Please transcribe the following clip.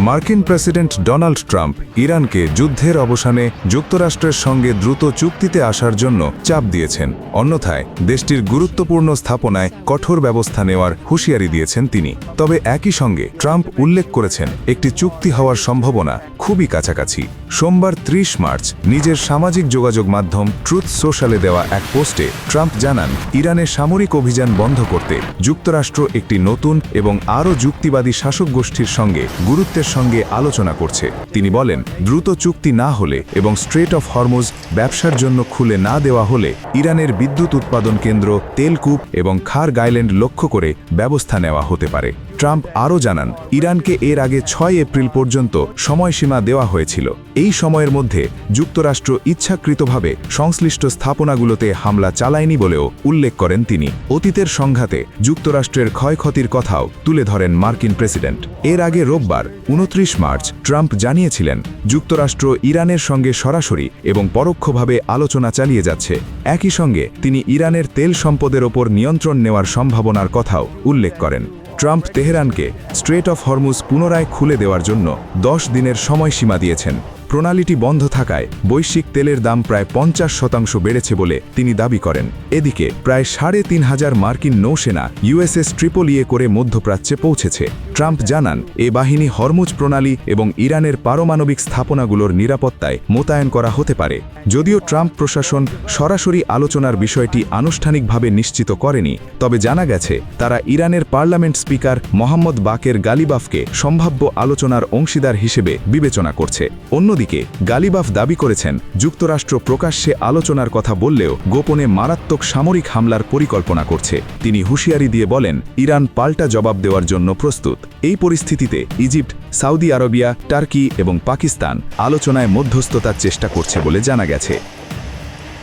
মার্কিন president Donald Trump ইরানকে যুদ্ধের অবসানে যুক্তরাষ্ট্রের সঙ্গে দ্রুত চুক্তিতে আসার জন্য চাপ দিয়েছেন। অন্যথায় দেশটির গুরুত্বপূর্ণ স্থাপনায় কঠোর ব্যবস্থা নেওয়ার হুঁশিয়ারি দিয়েছেন তিনি। তবে একই সঙ্গে ট্রাম্প উল্লেখ করেছেন একটি চুক্তি হওয়ার সম্ভাবনা খুবই কাছাকাছি। সোমবার ৩০ মার্চ নিজের সামাজিক যোগাযোগ মাধ্যম ট্রুথ সোশ্যালে দেওয়া এক পোস্টে ট্রাম্প জানান, ইরানের সামরিক অভিযান বন্ধ করতে যুক্তরাষ্ট্র একটি নতুন এবং আরও যুক্তিবাদী শাসক গোষ্ঠীর সঙ্গে গুরুত্বের সঙ্গে আলোচনা করছে। তিনি বলেন, দ্রুত চুক্তি না হলে এবং স্ট্রেট অফ হরমুজ ব্যবসার জন্য খুলে না দেওয়া হলে ইরানের বিদ্যুৎ উৎপাদন কেন্দ্র, তেলকূপ এবং খার্গ আইল্যান্ড লক্ষ্য করে ব্যবস্থা নেওয়া হতে পারে। ট্রাম্প আরও জানান, ইরানকে এর আগে ৬ এপ্রিল পর্যন্ত সময়সীমা দেওয়া হয়েছিল। এই সময়ের মধ্যে যুক্তরাষ্ট্র ইচ্ছাকৃতভাবে সংশ্লিষ্ট স্থাপনাগুলোতে হামলা চালায়নি বলেও উল্লেখ করেন তিনি। অতীতের সংঘাতে যুক্তরাষ্ট্রের ক্ষয়ক্ষতির কথাও তুলে ধরেন মার্কিন প্রেসিডেন্ট। এর আগে রোববার ২৯ মার্চ ট্রাম্প জানিয়েছিলেন, যুক্তরাষ্ট্র ইরানের সঙ্গে সরাসরি এবং পরোক্ষভাবে আলোচনা চালিয়ে যাচ্ছে। একই সঙ্গে তিনি ইরানের তেল সম্পদের ওপর নিয়ন্ত্রণ নেওয়ার সম্ভাবনার কথাও উল্লেখ করেন। ট্রাম্প তেহরানকে স্ট্রেট অফ হরমুজ পুনরায় খুলে দেওয়ার জন্য ১০ দিনের সময়সীমা দিয়েছেন। প্রণালীটি বন্ধ থাকায় বৈশ্বিক তেলের দাম প্রায় ৫০% বেড়েছে বলে তিনি দাবি করেন। এদিকে প্রায় ৩৫০০ মার্কিন নৌসেনা ইউএসএস ট্রিপোলিয়ে করে মধ্যপ্রাচ্যে পৌঁছেছে। ট্রাম্প জানান, এ বাহিনী হরমুজ প্রণালী এবং ইরানের পারমাণবিক স্থাপনাগুলোর নিরাপত্তায় মোতায়েন করা হতে পারে। যদিও ট্রাম্প প্রশাসন সরাসরি আলোচনার বিষয়টি আনুষ্ঠানিকভাবে নিশ্চিত করেনি, তবে জানা গেছে তারা ইরানের পার্লামেন্ট স্পিকার মোহাম্মদ বাকের গালিবাফকে সম্ভাব্য আলোচনার অংশীদার হিসেবে বিবেচনা করছে। অন্যদিকে গালিবাফ দাবি করেছেন, যুক্তরাষ্ট্র প্রকাশ্যে আলোচনার কথা বললেও গোপনে মারাত্মক সামরিক হামলার পরিকল্পনা করছে। তিনি হুঁশিয়ারি দিয়ে বলেন, ইরান পাল্টা জবাব দেওয়ার জন্য প্রস্তুত। এই পরিস্থিতিতে ইজিপ্ট, সৌদি আরবিয়া, টার্কি এবং পাকিস্তান আলোচনায় মধ্যস্থতার চেষ্টা করছে বলে জানা গেছে।